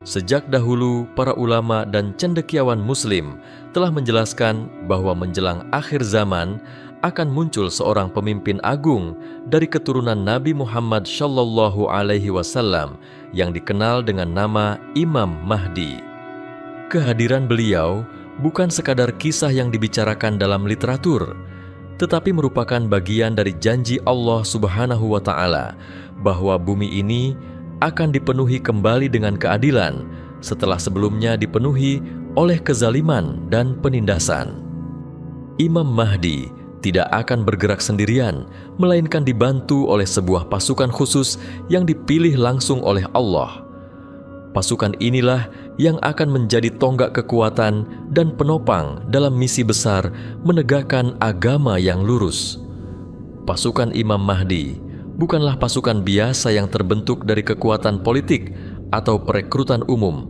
Sejak dahulu, para ulama dan cendekiawan Muslim telah menjelaskan bahwa menjelang akhir zaman akan muncul seorang pemimpin agung dari keturunan Nabi Muhammad SAW yang dikenal dengan nama Imam Mahdi. Kehadiran beliau bukan sekadar kisah yang dibicarakan dalam literatur, tetapi merupakan bagian dari janji Allah Subhanahu wa Ta'ala bahwa bumi ini akan dipenuhi kembali dengan keadilan setelah sebelumnya dipenuhi oleh kezaliman dan penindasan. Imam Mahdi tidak akan bergerak sendirian, melainkan dibantu oleh sebuah pasukan khusus yang dipilih langsung oleh Allah. Pasukan inilah yang akan menjadi tonggak kekuatan dan penopang dalam misi besar menegakkan agama yang lurus. Pasukan Imam Mahdi bukanlah pasukan biasa yang terbentuk dari kekuatan politik atau perekrutan umum.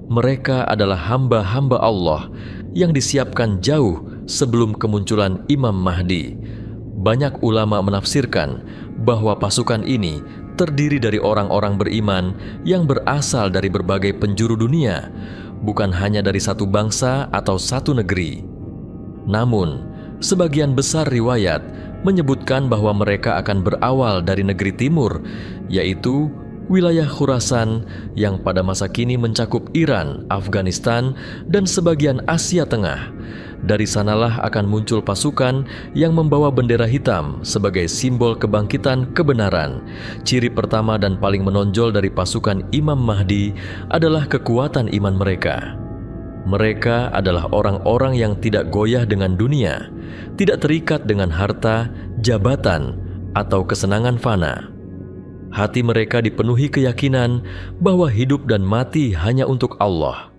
Mereka adalah hamba-hamba Allah yang disiapkan jauh sebelum kemunculan Imam Mahdi. Banyak ulama menafsirkan bahwa pasukan ini terdiri dari orang-orang beriman yang berasal dari berbagai penjuru dunia, bukan hanya dari satu bangsa atau satu negeri. Namun, sebagian besar riwayat menyebutkan bahwa mereka akan berawal dari negeri timur, yaitu wilayah Khurasan yang pada masa kini mencakup Iran, Afghanistan, dan sebagian Asia Tengah. Dari sanalah akan muncul pasukan yang membawa bendera hitam sebagai simbol kebangkitan kebenaran. Ciri pertama dan paling menonjol dari pasukan Imam Mahdi adalah kekuatan iman mereka. Mereka adalah orang-orang yang tidak goyah dengan dunia, tidak terikat dengan harta, jabatan, atau kesenangan fana. Hati mereka dipenuhi keyakinan bahwa hidup dan mati hanya untuk Allah.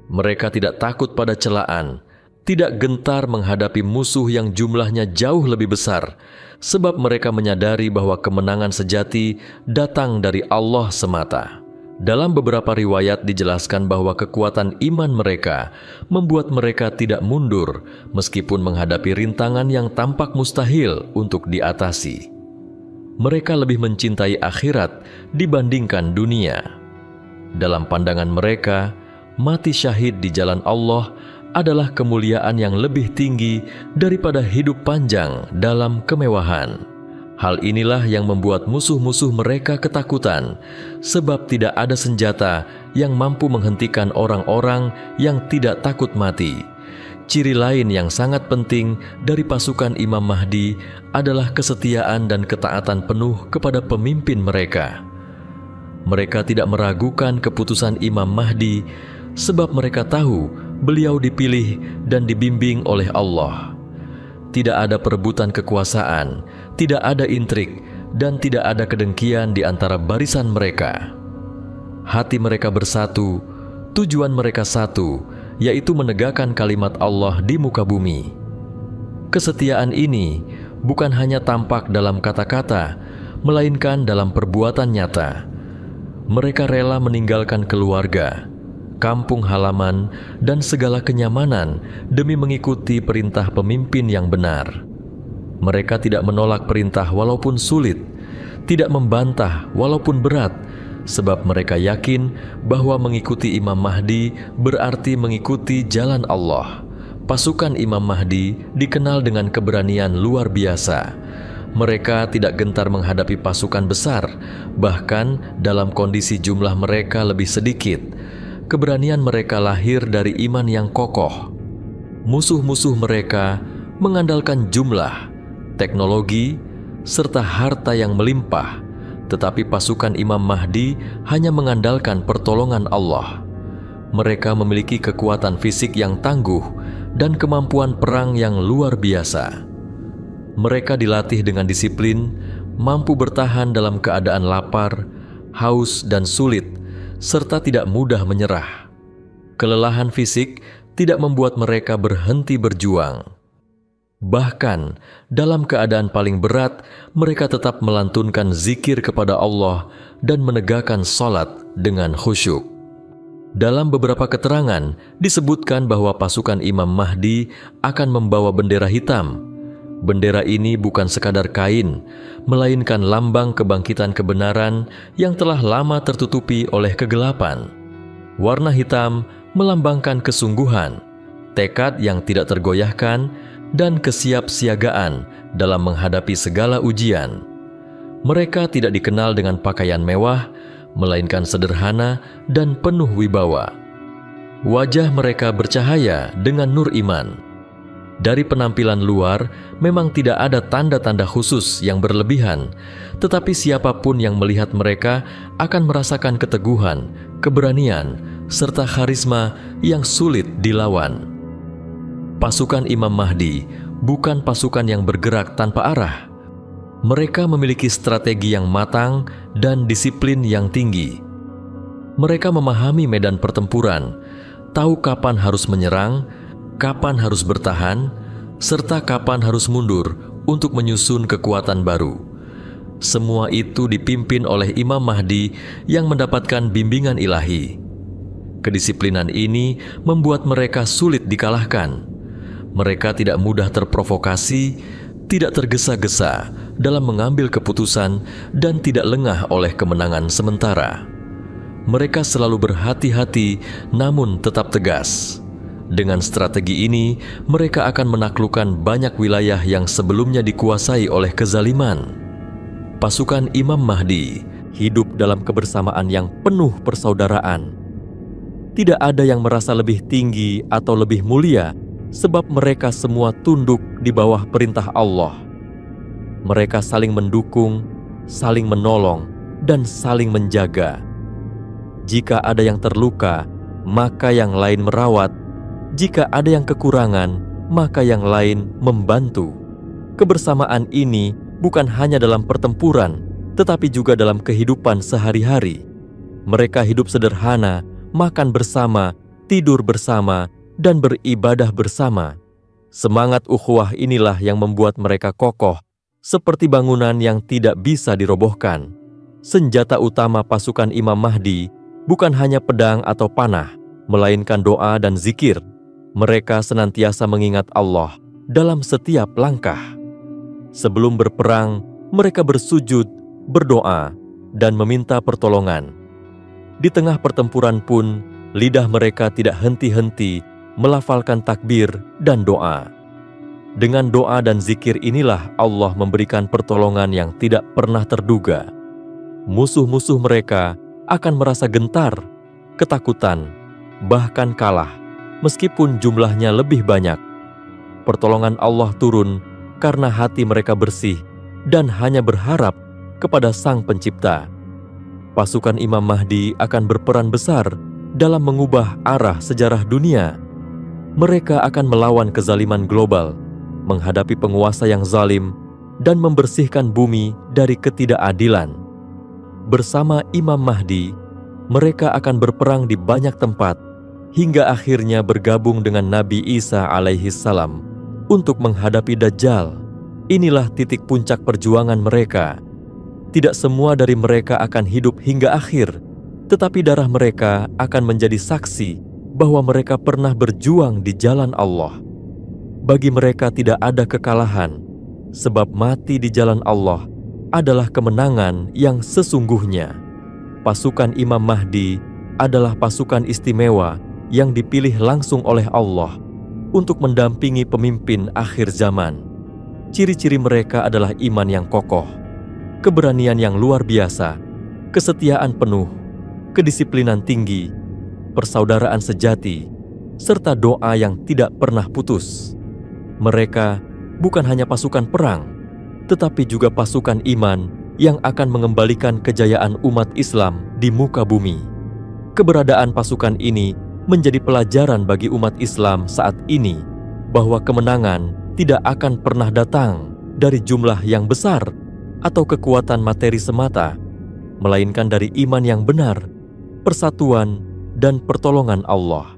Mereka tidak takut pada celaan, tidak gentar menghadapi musuh yang jumlahnya jauh lebih besar, sebab mereka menyadari bahwa kemenangan sejati datang dari Allah semata. Dalam beberapa riwayat dijelaskan bahwa kekuatan iman mereka membuat mereka tidak mundur meskipun menghadapi rintangan yang tampak mustahil untuk diatasi. Mereka lebih mencintai akhirat dibandingkan dunia. Dalam pandangan mereka, mati syahid di jalan Allah adalah kemuliaan yang lebih tinggi daripada hidup panjang dalam kemewahan. Hal inilah yang membuat musuh-musuh mereka ketakutan, sebab tidak ada senjata yang mampu menghentikan orang-orang yang tidak takut mati. Ciri lain yang sangat penting dari pasukan Imam Mahdi adalah kesetiaan dan ketaatan penuh kepada pemimpin mereka. Mereka tidak meragukan keputusan Imam Mahdi, sebab mereka tahu beliau dipilih dan dibimbing oleh Allah. Tidak ada perebutan kekuasaan, tidak ada intrik, dan tidak ada kedengkian di antara barisan mereka. Hati mereka bersatu, tujuan mereka satu, yaitu menegakkan kalimat Allah di muka bumi. Kesetiaan ini bukan hanya tampak dalam kata-kata, melainkan dalam perbuatan nyata. Mereka rela meninggalkan keluarga, kampung halaman, dan segala kenyamanan demi mengikuti perintah pemimpin yang benar. Mereka tidak menolak perintah walaupun sulit, tidak membantah walaupun berat, sebab mereka yakin bahwa mengikuti Imam Mahdi berarti mengikuti jalan Allah. Pasukan Imam Mahdi dikenal dengan keberanian luar biasa. Mereka tidak gentar menghadapi pasukan besar, bahkan dalam kondisi jumlah mereka lebih sedikit. Keberanian mereka lahir dari iman yang kokoh. Musuh-musuh mereka mengandalkan jumlah, teknologi, serta harta yang melimpah, tetapi pasukan Imam Mahdi hanya mengandalkan pertolongan Allah. Mereka memiliki kekuatan fisik yang tangguh dan kemampuan perang yang luar biasa. Mereka dilatih dengan disiplin, mampu bertahan dalam keadaan lapar, haus, dan sulit, serta tidak mudah menyerah. Kelelahan fisik tidak membuat mereka berhenti berjuang. Bahkan dalam keadaan paling berat, mereka tetap melantunkan zikir kepada Allah dan menegakkan salat dengan khusyuk. Dalam beberapa keterangan disebutkan bahwa pasukan Imam Mahdi akan membawa bendera hitam. Bendera ini bukan sekadar kain, melainkan lambang kebangkitan kebenaran yang telah lama tertutupi oleh kegelapan. Warna hitam melambangkan kesungguhan, tekad yang tidak tergoyahkan, dan kesiapsiagaan dalam menghadapi segala ujian. Mereka tidak dikenal dengan pakaian mewah, melainkan sederhana dan penuh wibawa. Wajah mereka bercahaya dengan nur iman. Dari penampilan luar, memang tidak ada tanda-tanda khusus yang berlebihan, tetapi siapapun yang melihat mereka akan merasakan keteguhan, keberanian, serta karisma yang sulit dilawan. Pasukan Imam Mahdi bukan pasukan yang bergerak tanpa arah. Mereka memiliki strategi yang matang dan disiplin yang tinggi. Mereka memahami medan pertempuran, tahu kapan harus menyerang, kapan harus bertahan, serta kapan harus mundur untuk menyusun kekuatan baru. Semua itu dipimpin oleh Imam Mahdi yang mendapatkan bimbingan ilahi. Kedisiplinan ini membuat mereka sulit dikalahkan. Mereka tidak mudah terprovokasi, tidak tergesa-gesa dalam mengambil keputusan, dan tidak lengah oleh kemenangan sementara. Mereka selalu berhati-hati namun tetap tegas. Dengan strategi ini, mereka akan menaklukkan banyak wilayah yang sebelumnya dikuasai oleh kezaliman. Pasukan Imam Mahdi hidup dalam kebersamaan yang penuh persaudaraan. Tidak ada yang merasa lebih tinggi atau lebih mulia, sebab mereka semua tunduk di bawah perintah Allah. Mereka saling mendukung, saling menolong, dan saling menjaga. Jika ada yang terluka, maka yang lain merawat. Jika ada yang kekurangan, maka yang lain membantu. Kebersamaan ini bukan hanya dalam pertempuran, tetapi juga dalam kehidupan sehari-hari. Mereka hidup sederhana, makan bersama, tidur bersama, dan beribadah bersama. Semangat ukhuwah inilah yang membuat mereka kokoh, seperti bangunan yang tidak bisa dirobohkan. Senjata utama pasukan Imam Mahdi bukan hanya pedang atau panah, melainkan doa dan zikir. Mereka senantiasa mengingat Allah dalam setiap langkah. Sebelum berperang, mereka bersujud, berdoa, dan meminta pertolongan. Di tengah pertempuran pun, lidah mereka tidak henti-henti melafalkan takbir dan doa. Dengan doa dan zikir inilah Allah memberikan pertolongan yang tidak pernah terduga. Musuh-musuh mereka akan merasa gentar, ketakutan, bahkan kalah, meskipun jumlahnya lebih banyak. Pertolongan Allah turun karena hati mereka bersih dan hanya berharap kepada Sang Pencipta. Pasukan Imam Mahdi akan berperan besar dalam mengubah arah sejarah dunia. Mereka akan melawan kezaliman global, menghadapi penguasa yang zalim, dan membersihkan bumi dari ketidakadilan. Bersama Imam Mahdi, mereka akan berperang di banyak tempat, hingga akhirnya bergabung dengan Nabi Isa alaihissalam untuk menghadapi Dajjal. Inilah titik puncak perjuangan mereka. Tidak semua dari mereka akan hidup hingga akhir, tetapi darah mereka akan menjadi saksi bahwa mereka pernah berjuang di jalan Allah. Bagi mereka tidak ada kekalahan, sebab mati di jalan Allah adalah kemenangan yang sesungguhnya. Pasukan Imam Mahdi adalah pasukan istimewa yang dipilih langsung oleh Allah untuk mendampingi pemimpin akhir zaman. Ciri-ciri mereka adalah iman yang kokoh, keberanian yang luar biasa, kesetiaan penuh, kedisiplinan tinggi, persaudaraan sejati, serta doa yang tidak pernah putus. Mereka bukan hanya pasukan perang, tetapi juga pasukan iman yang akan mengembalikan kejayaan umat Islam di muka bumi. Keberadaan pasukan ini menjadi pelajaran bagi umat Islam saat ini bahwa kemenangan tidak akan pernah datang dari jumlah yang besar atau kekuatan materi semata, melainkan dari iman yang benar, persatuan, dan pertolongan Allah.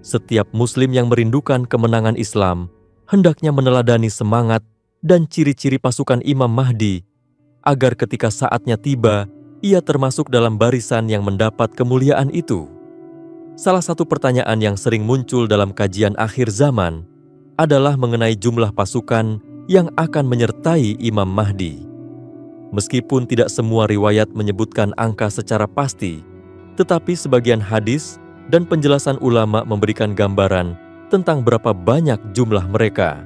Setiap Muslim yang merindukan kemenangan Islam hendaknya meneladani semangat dan ciri-ciri pasukan Imam Mahdi, agar ketika saatnya tiba, ia termasuk dalam barisan yang mendapat kemuliaan itu. Salah satu pertanyaan yang sering muncul dalam kajian akhir zaman adalah mengenai jumlah pasukan yang akan menyertai Imam Mahdi. Meskipun tidak semua riwayat menyebutkan angka secara pasti, tetapi sebagian hadis dan penjelasan ulama memberikan gambaran tentang berapa banyak jumlah mereka.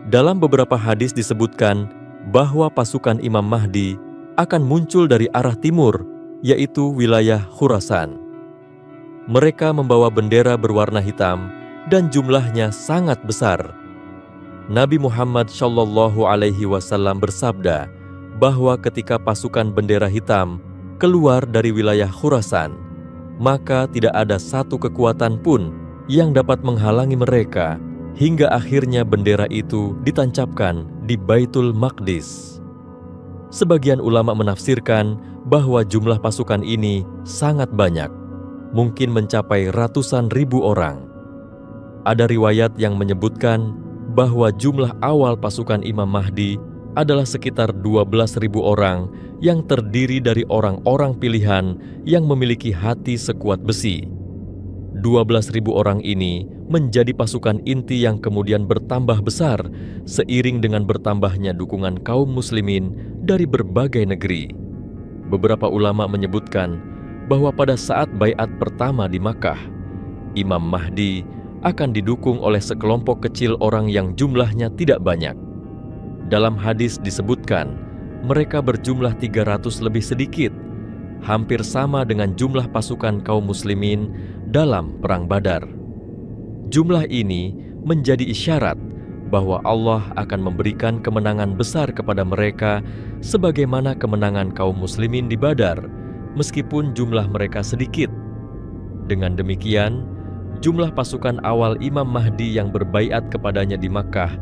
Dalam beberapa hadis disebutkan bahwa pasukan Imam Mahdi akan muncul dari arah timur, yaitu wilayah Khurasan. Mereka membawa bendera berwarna hitam dan jumlahnya sangat besar. Nabi Muhammad SAW bersabda bahwa ketika pasukan bendera hitam keluar dari wilayah Khurasan, maka tidak ada satu kekuatan pun yang dapat menghalangi mereka hingga akhirnya bendera itu ditancapkan di Baitul Maqdis. Sebagian ulama menafsirkan bahwa jumlah pasukan ini sangat banyak, mungkin mencapai ratusan ribu orang. Ada riwayat yang menyebutkan bahwa jumlah awal pasukan Imam Mahdi adalah sekitar 12.000 orang yang terdiri dari orang-orang pilihan yang memiliki hati sekuat besi. 12.000 orang ini menjadi pasukan inti yang kemudian bertambah besar seiring dengan bertambahnya dukungan kaum muslimin dari berbagai negeri. Beberapa ulama menyebutkan bahwa pada saat baiat pertama di Makkah, Imam Mahdi akan didukung oleh sekelompok kecil orang yang jumlahnya tidak banyak. Dalam hadis disebutkan, mereka berjumlah 300 lebih sedikit, hampir sama dengan jumlah pasukan kaum muslimin dalam Perang Badar. Jumlah ini menjadi isyarat bahwa Allah akan memberikan kemenangan besar kepada mereka sebagaimana kemenangan kaum muslimin di Badar, meskipun jumlah mereka sedikit. Dengan demikian, jumlah pasukan awal Imam Mahdi yang berbaiat kepadanya di Makkah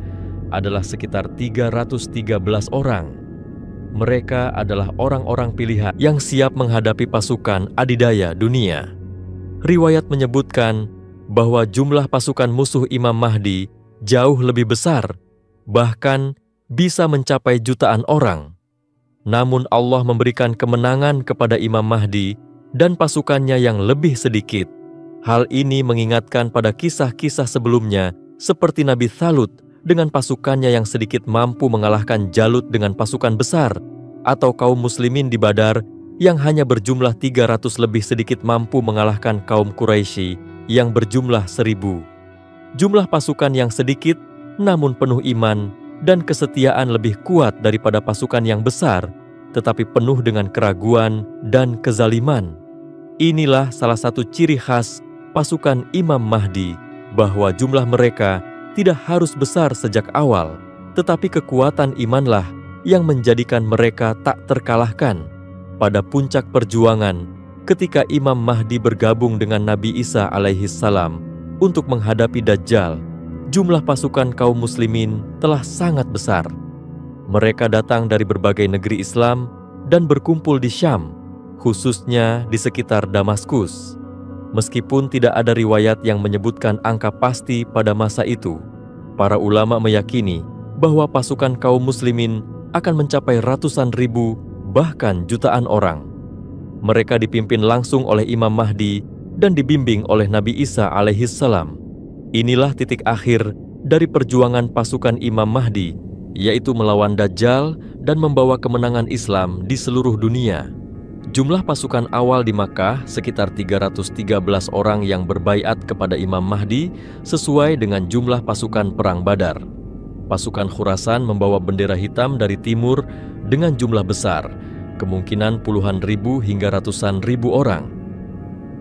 adalah sekitar 313 orang. Mereka adalah orang-orang pilihan yang siap menghadapi pasukan adidaya dunia. Riwayat menyebutkan bahwa jumlah pasukan musuh Imam Mahdi jauh lebih besar, bahkan bisa mencapai jutaan orang. Namun Allah memberikan kemenangan kepada Imam Mahdi dan pasukannya yang lebih sedikit. Hal ini mengingatkan pada kisah-kisah sebelumnya seperti Nabi Thalut dengan pasukannya yang sedikit mampu mengalahkan Jalut dengan pasukan besar, atau kaum muslimin di Badar yang hanya berjumlah 300 lebih sedikit mampu mengalahkan kaum Quraisy yang berjumlah 1.000. Jumlah pasukan yang sedikit namun penuh iman dan kesetiaan lebih kuat daripada pasukan yang besar, tetapi penuh dengan keraguan dan kezaliman. Inilah salah satu ciri khas pasukan Imam Mahdi, bahwa jumlah mereka tidak harus besar sejak awal, tetapi kekuatan imanlah yang menjadikan mereka tak terkalahkan. Pada puncak perjuangan, ketika Imam Mahdi bergabung dengan Nabi Isa alaihissalam untuk menghadapi Dajjal, jumlah pasukan kaum muslimin telah sangat besar. Mereka datang dari berbagai negeri Islam dan berkumpul di Syam, khususnya di sekitar Damaskus. Meskipun tidak ada riwayat yang menyebutkan angka pasti pada masa itu, para ulama meyakini bahwa pasukan kaum muslimin akan mencapai ratusan ribu, bahkan jutaan orang. Mereka dipimpin langsung oleh Imam Mahdi dan dibimbing oleh Nabi Isa alaihissalam. Inilah titik akhir dari perjuangan pasukan Imam Mahdi, yaitu melawan Dajjal dan membawa kemenangan Islam di seluruh dunia. Jumlah pasukan awal di Makkah sekitar 313 orang yang berbaiat kepada Imam Mahdi sesuai dengan jumlah pasukan Perang Badar. Pasukan Khurasan membawa bendera hitam dari timur dengan jumlah besar, kemungkinan puluhan ribu hingga ratusan ribu orang.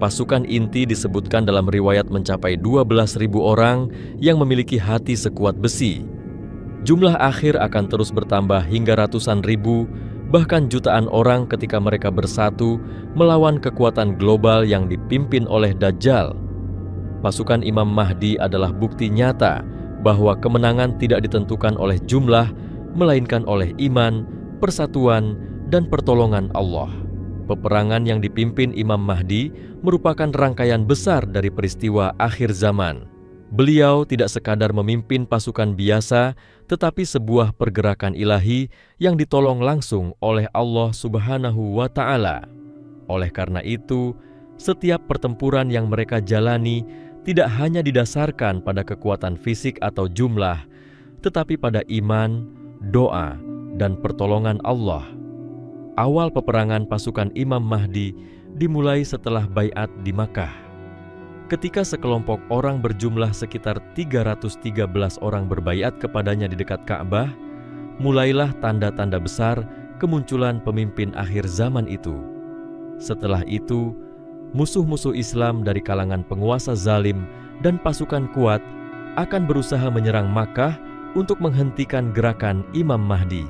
Pasukan inti disebutkan dalam riwayat mencapai 12.000 orang yang memiliki hati sekuat besi. Jumlah akhir akan terus bertambah hingga ratusan ribu, bahkan jutaan orang ketika mereka bersatu melawan kekuatan global yang dipimpin oleh Dajjal. Pasukan Imam Mahdi adalah bukti nyata bahwa kemenangan tidak ditentukan oleh jumlah, melainkan oleh iman, persatuan, dan pertolongan Allah. Peperangan yang dipimpin Imam Mahdi merupakan rangkaian besar dari peristiwa akhir zaman. Beliau tidak sekadar memimpin pasukan biasa, tetapi sebuah pergerakan ilahi yang ditolong langsung oleh Allah Subhanahu wa Ta'ala. Oleh karena itu, setiap pertempuran yang mereka jalani tidak hanya didasarkan pada kekuatan fisik atau jumlah, tetapi pada iman, doa, dan pertolongan Allah. Awal peperangan pasukan Imam Mahdi dimulai setelah baiat di Makkah. ketika sekelompok orang berjumlah sekitar 313 orang berbaiat kepadanya di dekat Ka'bah, mulailah tanda-tanda besar kemunculan pemimpin akhir zaman itu. Setelah itu, musuh-musuh Islam dari kalangan penguasa zalim dan pasukan kuat akan berusaha menyerang Makkah untuk menghentikan gerakan Imam Mahdi.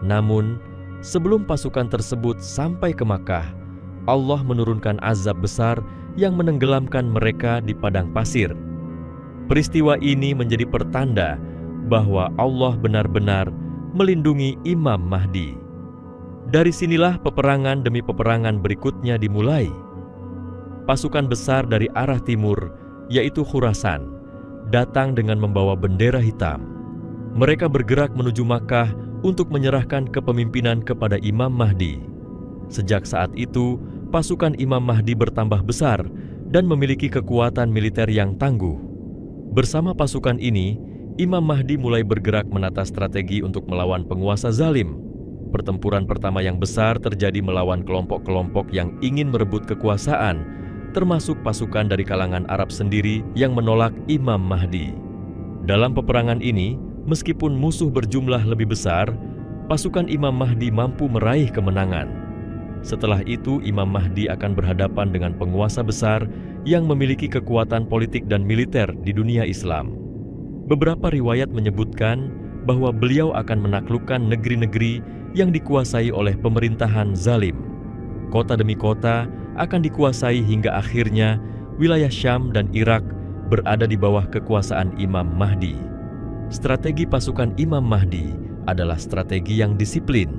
Namun, sebelum pasukan tersebut sampai ke Makkah, Allah menurunkan azab besar yang menenggelamkan mereka di padang pasir. Peristiwa ini menjadi pertanda bahwa Allah benar-benar melindungi Imam Mahdi. Dari sinilah peperangan demi peperangan berikutnya dimulai. Pasukan besar dari arah timur, yaitu Khurasan, datang dengan membawa bendera hitam. Mereka bergerak menuju Makkah untuk menyerahkan kepemimpinan kepada Imam Mahdi. Sejak saat itu, pasukan Imam Mahdi bertambah besar dan memiliki kekuatan militer yang tangguh. Bersama pasukan ini, Imam Mahdi mulai bergerak menata strategi untuk melawan penguasa zalim. Pertempuran pertama yang besar terjadi melawan kelompok-kelompok yang ingin merebut kekuasaan, termasuk pasukan dari kalangan Arab sendiri yang menolak Imam Mahdi. Dalam peperangan ini, meskipun musuh berjumlah lebih besar, pasukan Imam Mahdi mampu meraih kemenangan. Setelah itu, Imam Mahdi akan berhadapan dengan penguasa besar yang memiliki kekuatan politik dan militer di dunia Islam. Beberapa riwayat menyebutkan bahwa beliau akan menaklukkan negeri-negeri yang dikuasai oleh pemerintahan zalim. Kota demi kota akan dikuasai hingga akhirnya wilayah Syam dan Irak berada di bawah kekuasaan Imam Mahdi. Strategi pasukan Imam Mahdi adalah strategi yang disiplin.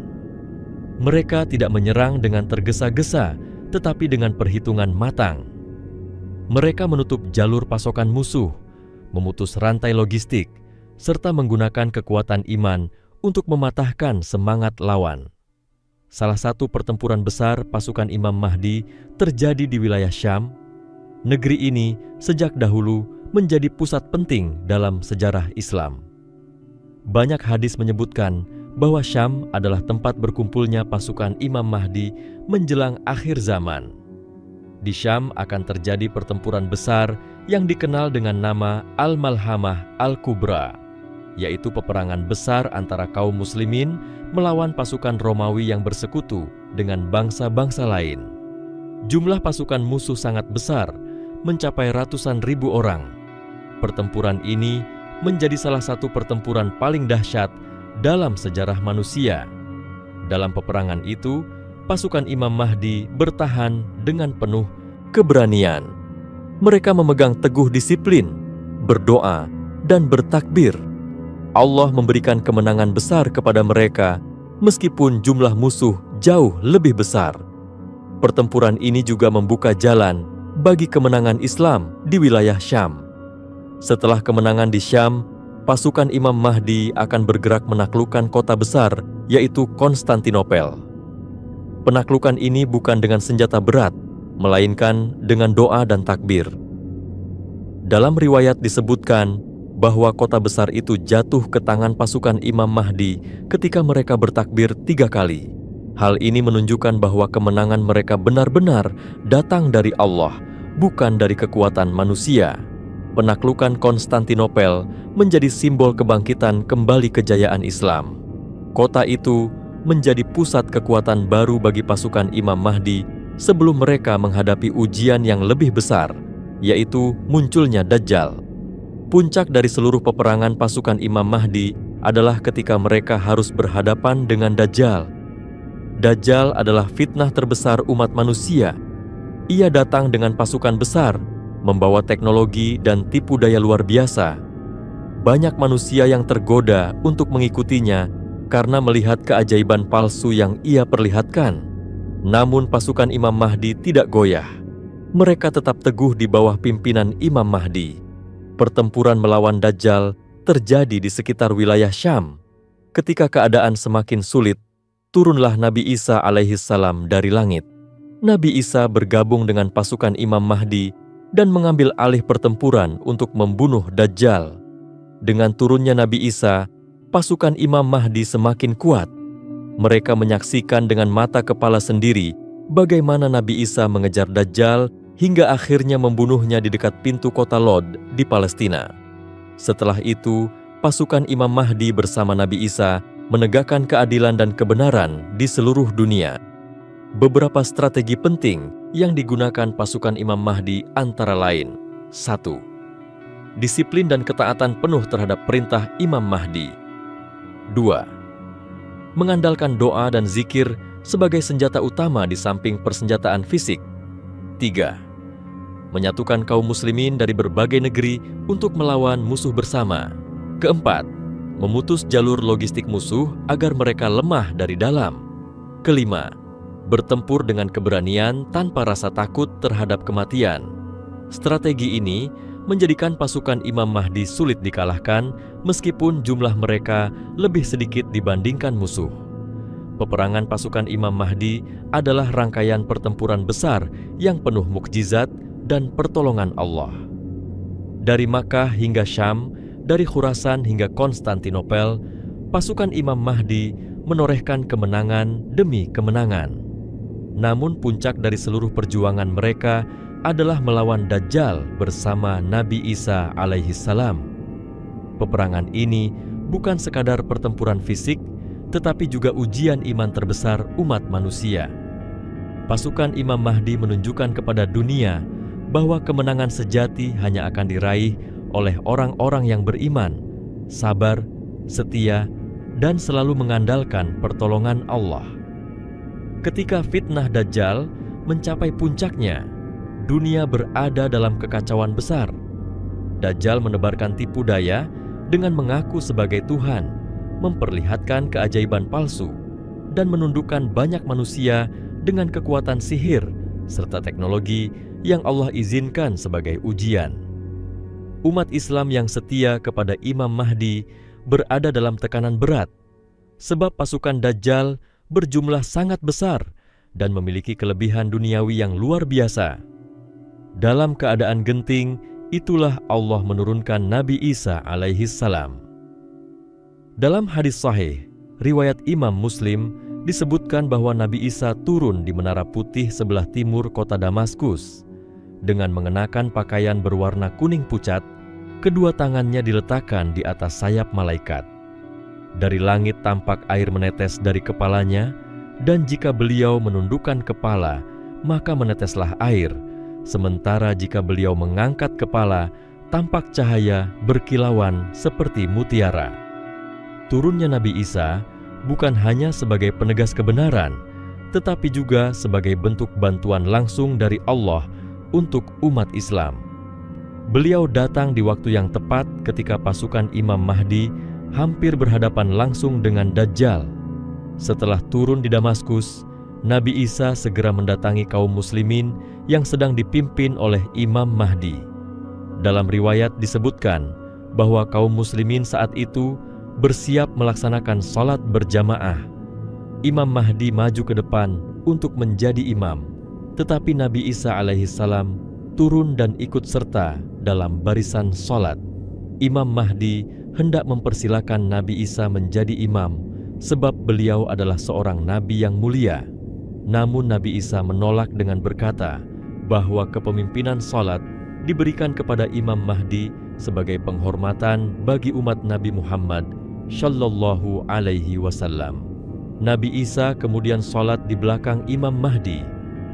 Mereka tidak menyerang dengan tergesa-gesa, tetapi dengan perhitungan matang. Mereka menutup jalur pasokan musuh, memutus rantai logistik, serta menggunakan kekuatan iman untuk mematahkan semangat lawan. Salah satu pertempuran besar pasukan Imam Mahdi terjadi di wilayah Syam. Negeri ini sejak dahulu menjadi pusat penting dalam sejarah Islam. Banyak hadis menyebutkan bahwa Syam adalah tempat berkumpulnya pasukan Imam Mahdi menjelang akhir zaman. Di Syam akan terjadi pertempuran besar yang dikenal dengan nama Al-Malhamah Al-Kubra, yaitu peperangan besar antara kaum muslimin melawan pasukan Romawi yang bersekutu dengan bangsa-bangsa lain. Jumlah pasukan musuh sangat besar, mencapai ratusan ribu orang. Pertempuran ini menjadi salah satu pertempuran paling dahsyat dalam sejarah manusia. Dalam peperangan itu, pasukan Imam Mahdi bertahan dengan penuh keberanian. Mereka memegang teguh disiplin, berdoa, dan bertakbir. Allah memberikan kemenangan besar kepada mereka, meskipun jumlah musuh jauh lebih besar. Pertempuran ini juga membuka jalan bagi kemenangan Islam di wilayah Syam. Setelah kemenangan di Syam, pasukan Imam Mahdi akan bergerak menaklukkan kota besar, yaitu Konstantinopel. Penaklukan ini bukan dengan senjata berat, melainkan dengan doa dan takbir. Dalam riwayat disebutkan bahwa kota besar itu jatuh ke tangan pasukan Imam Mahdi ketika mereka bertakbir 3 kali. Hal ini menunjukkan bahwa kemenangan mereka benar-benar datang dari Allah, bukan dari kekuatan manusia. Penaklukan Konstantinopel menjadi simbol kebangkitan kembali kejayaan Islam. Kota itu menjadi pusat kekuatan baru bagi pasukan Imam Mahdi sebelum mereka menghadapi ujian yang lebih besar, yaitu munculnya Dajjal. Puncak dari seluruh peperangan pasukan Imam Mahdi adalah ketika mereka harus berhadapan dengan Dajjal. Dajjal adalah fitnah terbesar umat manusia. Ia datang dengan pasukan besar, membawa teknologi dan tipu daya luar biasa. Banyak manusia yang tergoda untuk mengikutinya karena melihat keajaiban palsu yang ia perlihatkan. Namun pasukan Imam Mahdi tidak goyah. Mereka tetap teguh di bawah pimpinan Imam Mahdi. Pertempuran melawan Dajjal terjadi di sekitar wilayah Syam. Ketika keadaan semakin sulit, turunlah Nabi Isa alaihissalam dari langit. Nabi Isa bergabung dengan pasukan Imam Mahdi dan mengambil alih pertempuran untuk membunuh Dajjal. Dengan turunnya Nabi Isa, pasukan Imam Mahdi semakin kuat. Mereka menyaksikan dengan mata kepala sendiri bagaimana Nabi Isa mengejar Dajjal hingga akhirnya membunuhnya di dekat pintu kota Lod di Palestina. Setelah itu, pasukan Imam Mahdi bersama Nabi Isa menegakkan keadilan dan kebenaran di seluruh dunia. Beberapa strategi penting yang digunakan pasukan Imam Mahdi antara lain: 1. Disiplin dan ketaatan penuh terhadap perintah Imam Mahdi. 2. Mengandalkan doa dan zikir sebagai senjata utama di samping persenjataan fisik. 3. Menyatukan kaum muslimin dari berbagai negeri untuk melawan musuh bersama. 4. Memutus jalur logistik musuh agar mereka lemah dari dalam. 5. Bertempur dengan keberanian tanpa rasa takut terhadap kematian. Strategi ini menjadikan pasukan Imam Mahdi sulit dikalahkan meskipun jumlah mereka lebih sedikit dibandingkan musuh. Peperangan pasukan Imam Mahdi adalah rangkaian pertempuran besar yang penuh mukjizat dan pertolongan Allah. Dari Makkah hingga Syam, dari Khurasan hingga Konstantinopel, pasukan Imam Mahdi menorehkan kemenangan demi kemenangan. Namun puncak dari seluruh perjuangan mereka adalah melawan Dajjal bersama Nabi Isa alaihissalam. Peperangan ini bukan sekadar pertempuran fisik, tetapi juga ujian iman terbesar umat manusia. Pasukan Imam Mahdi menunjukkan kepada dunia bahwa kemenangan sejati hanya akan diraih oleh orang-orang yang beriman, sabar, setia, dan selalu mengandalkan pertolongan Allah. Ketika fitnah Dajjal mencapai puncaknya, dunia berada dalam kekacauan besar. Dajjal menebarkan tipu daya dengan mengaku sebagai Tuhan, memperlihatkan keajaiban palsu, dan menundukkan banyak manusia dengan kekuatan sihir serta teknologi yang Allah izinkan sebagai ujian. Umat Islam yang setia kepada Imam Mahdi berada dalam tekanan berat, sebab pasukan Dajjal berjumlah sangat besar dan memiliki kelebihan duniawi yang luar biasa. Dalam keadaan genting, itulah Allah menurunkan Nabi Isa alaihissalam. Dalam hadis sahih, riwayat Imam Muslim, disebutkan bahwa Nabi Isa turun di Menara Putih sebelah timur kota Damaskus. Dengan mengenakan pakaian berwarna kuning pucat, kedua tangannya diletakkan di atas sayap malaikat. Dari langit tampak air menetes dari kepalanya, dan jika beliau menundukkan kepala, maka meneteslah air. Sementara jika beliau mengangkat kepala, tampak cahaya berkilauan seperti mutiara. Turunnya Nabi Isa bukan hanya sebagai penegas kebenaran, tetapi juga sebagai bentuk bantuan langsung dari Allah untuk umat Islam. Beliau datang di waktu yang tepat ketika pasukan Imam Mahdi hampir berhadapan langsung dengan Dajjal. Setelah turun di Damaskus, Nabi Isa segera mendatangi kaum muslimin yang sedang dipimpin oleh Imam Mahdi. Dalam riwayat disebutkan bahwa kaum muslimin saat itu bersiap melaksanakan salat berjamaah. Imam Mahdi maju ke depan untuk menjadi imam, tetapi Nabi Isa alaihissalam turun dan ikut serta dalam barisan salat. Imam Mahdi hendak mempersilakan Nabi Isa menjadi imam, sebab beliau adalah seorang nabi yang mulia. Namun Nabi Isa menolak dengan berkata bahwa kepemimpinan salat diberikan kepada Imam Mahdi sebagai penghormatan bagi umat Nabi Muhammad Shallallahu Alaihi Wasallam. Nabi Isa kemudian salat di belakang Imam Mahdi.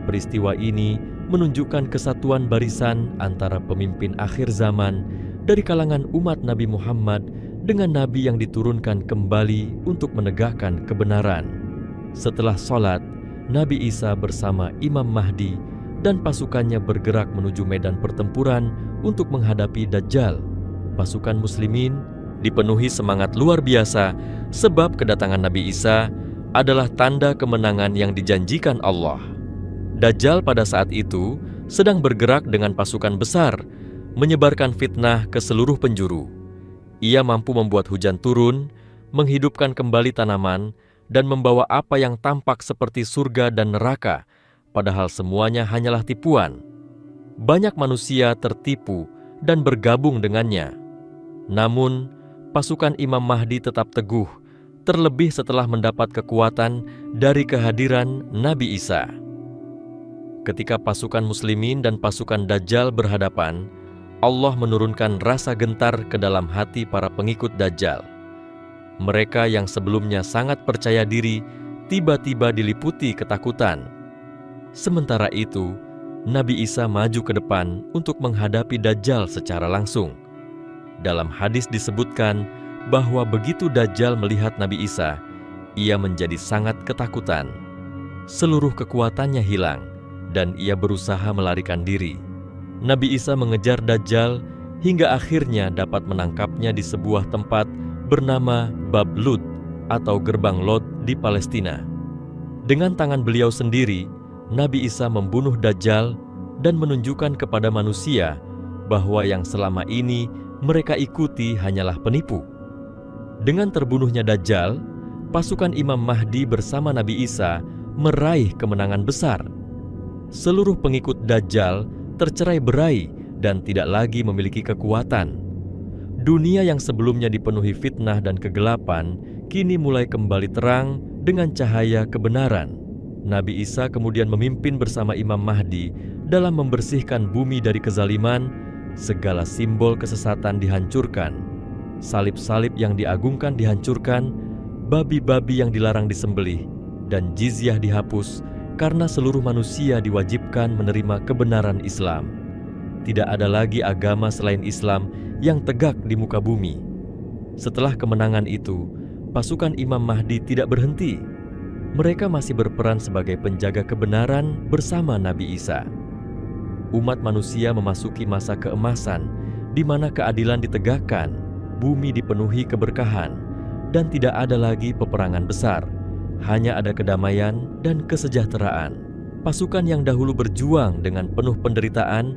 Peristiwa ini menunjukkan kesatuan barisan antara pemimpin akhir zaman dari kalangan umat Nabi Muhammad dengan Nabi yang diturunkan kembali untuk menegakkan kebenaran. Setelah salat, Nabi Isa bersama Imam Mahdi dan pasukannya bergerak menuju medan pertempuran untuk menghadapi Dajjal. Pasukan muslimin dipenuhi semangat luar biasa sebab kedatangan Nabi Isa adalah tanda kemenangan yang dijanjikan Allah. Dajjal pada saat itu sedang bergerak dengan pasukan besar, menyebarkan fitnah ke seluruh penjuru. Ia mampu membuat hujan turun, menghidupkan kembali tanaman, dan membawa apa yang tampak seperti surga dan neraka, padahal semuanya hanyalah tipuan. Banyak manusia tertipu dan bergabung dengannya. Namun, pasukan Imam Mahdi tetap teguh, terlebih setelah mendapat kekuatan dari kehadiran Nabi Isa. ketika pasukan muslimin dan pasukan Dajjal berhadapan, Allah menurunkan rasa gentar ke dalam hati para pengikut Dajjal. Mereka yang sebelumnya sangat percaya diri, tiba-tiba diliputi ketakutan. Sementara itu, Nabi Isa maju ke depan untuk menghadapi Dajjal secara langsung. Dalam hadis disebutkan bahwa begitu Dajjal melihat Nabi Isa, ia menjadi sangat ketakutan. Seluruh kekuatannya hilang, dan ia berusaha melarikan diri. Nabi Isa mengejar Dajjal hingga akhirnya dapat menangkapnya di sebuah tempat bernama Bab Lud atau Gerbang Lod di Palestina. Dengan tangan beliau sendiri, Nabi Isa membunuh Dajjal dan menunjukkan kepada manusia bahwa yang selama ini mereka ikuti hanyalah penipu. Dengan terbunuhnya Dajjal, pasukan Imam Mahdi bersama Nabi Isa meraih kemenangan besar. Seluruh pengikut Dajjal tercerai-berai dan tidak lagi memiliki kekuatan. Dunia yang sebelumnya dipenuhi fitnah dan kegelapan kini mulai kembali terang dengan cahaya kebenaran. Nabi Isa kemudian memimpin bersama Imam Mahdi dalam membersihkan bumi dari kezaliman. Segala simbol kesesatan dihancurkan, salib-salib yang diagungkan dihancurkan, babi-babi yang dilarang disembelih, dan jizyah dihapus karena seluruh manusia diwajibkan menerima kebenaran Islam. Tidak ada lagi agama selain Islam yang tegak di muka bumi. Setelah kemenangan itu, pasukan Imam Mahdi tidak berhenti. Mereka masih berperan sebagai penjaga kebenaran bersama Nabi Isa. Umat manusia memasuki masa keemasan, di mana keadilan ditegakkan, bumi dipenuhi keberkahan, dan tidak ada lagi peperangan besar. Hanya ada kedamaian dan kesejahteraan. Pasukan yang dahulu berjuang dengan penuh penderitaan,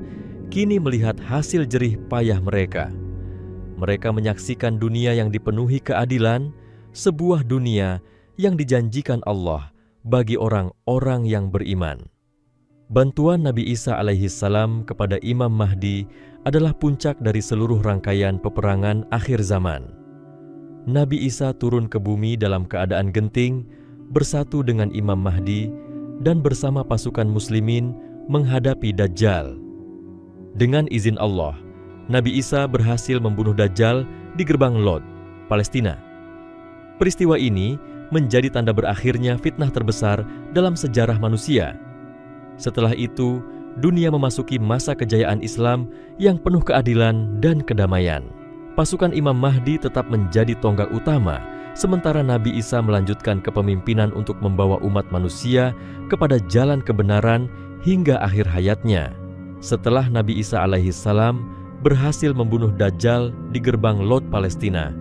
kini melihat hasil jerih payah mereka. Mereka menyaksikan dunia yang dipenuhi keadilan, sebuah dunia yang dijanjikan Allah bagi orang-orang yang beriman. Bantuan Nabi Isa alaihissalam kepada Imam Mahdi adalah puncak dari seluruh rangkaian peperangan akhir zaman. Nabi Isa turun ke bumi dalam keadaan genting, bersatu dengan Imam Mahdi, dan bersama pasukan muslimin menghadapi Dajjal. Dengan izin Allah, Nabi Isa berhasil membunuh Dajjal di Gerbang Lod, Palestina. Peristiwa ini menjadi tanda berakhirnya fitnah terbesar dalam sejarah manusia. Setelah itu, dunia memasuki masa kejayaan Islam yang penuh keadilan dan kedamaian. Pasukan Imam Mahdi tetap menjadi tonggak utama, sementara Nabi Isa melanjutkan kepemimpinan untuk membawa umat manusia kepada jalan kebenaran hingga akhir hayatnya. Setelah Nabi Isa alaihissalam berhasil membunuh Dajjal di Gerbang Lod, Palestina,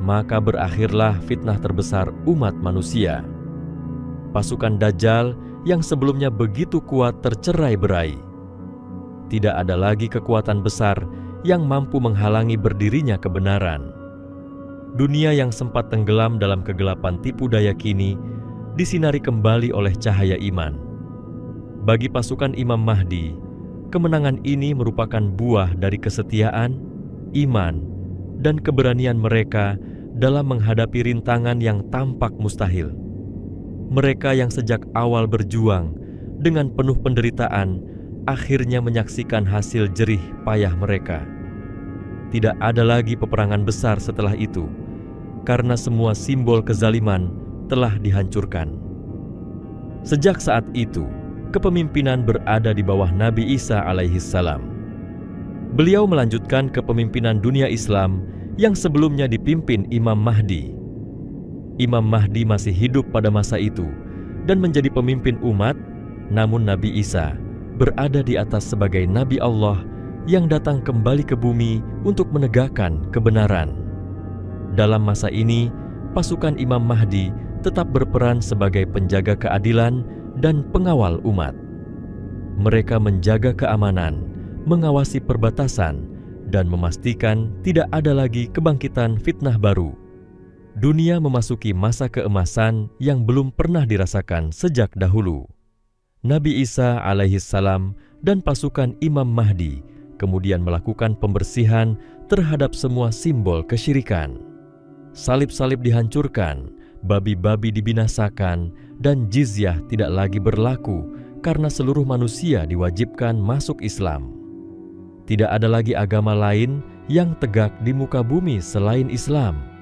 maka berakhirlah fitnah terbesar umat manusia. Pasukan Dajjal yang sebelumnya begitu kuat tercerai-berai. Tidak ada lagi kekuatan besar yang mampu menghalangi berdirinya kebenaran. Dunia yang sempat tenggelam dalam kegelapan tipu daya kini disinari kembali oleh cahaya iman. Bagi pasukan Imam Mahdi, kemenangan ini merupakan buah dari kesetiaan, iman, dan keberanian mereka dalam menghadapi rintangan yang tampak mustahil. Mereka yang sejak awal berjuang dengan penuh penderitaan, akhirnya menyaksikan hasil jerih payah mereka. Tidak ada lagi peperangan besar setelah itu, karena semua simbol kezaliman telah dihancurkan. Sejak saat itu, kepemimpinan berada di bawah Nabi Isa alaihissalam. Beliau melanjutkan kepemimpinan dunia Islam yang sebelumnya dipimpin Imam Mahdi. Imam Mahdi masih hidup pada masa itu dan menjadi pemimpin umat, namun Nabi Isa berada di atas sebagai Nabi Allah yang datang kembali ke bumi untuk menegakkan kebenaran. Dalam masa ini, pasukan Imam Mahdi tetap berperan sebagai penjaga keadilan dan pengawal umat. Mereka menjaga keamanan, mengawasi perbatasan, dan memastikan tidak ada lagi kebangkitan fitnah baru. Dunia memasuki masa keemasan yang belum pernah dirasakan sejak dahulu. Nabi Isa alaihissalam dan pasukan Imam Mahdi kemudian melakukan pembersihan terhadap semua simbol kesyirikan. Salib-salib dihancurkan, babi-babi dibinasakan, dan jizyah tidak lagi berlaku karena seluruh manusia diwajibkan masuk Islam. Tidak ada lagi agama lain yang tegak di muka bumi selain Islam.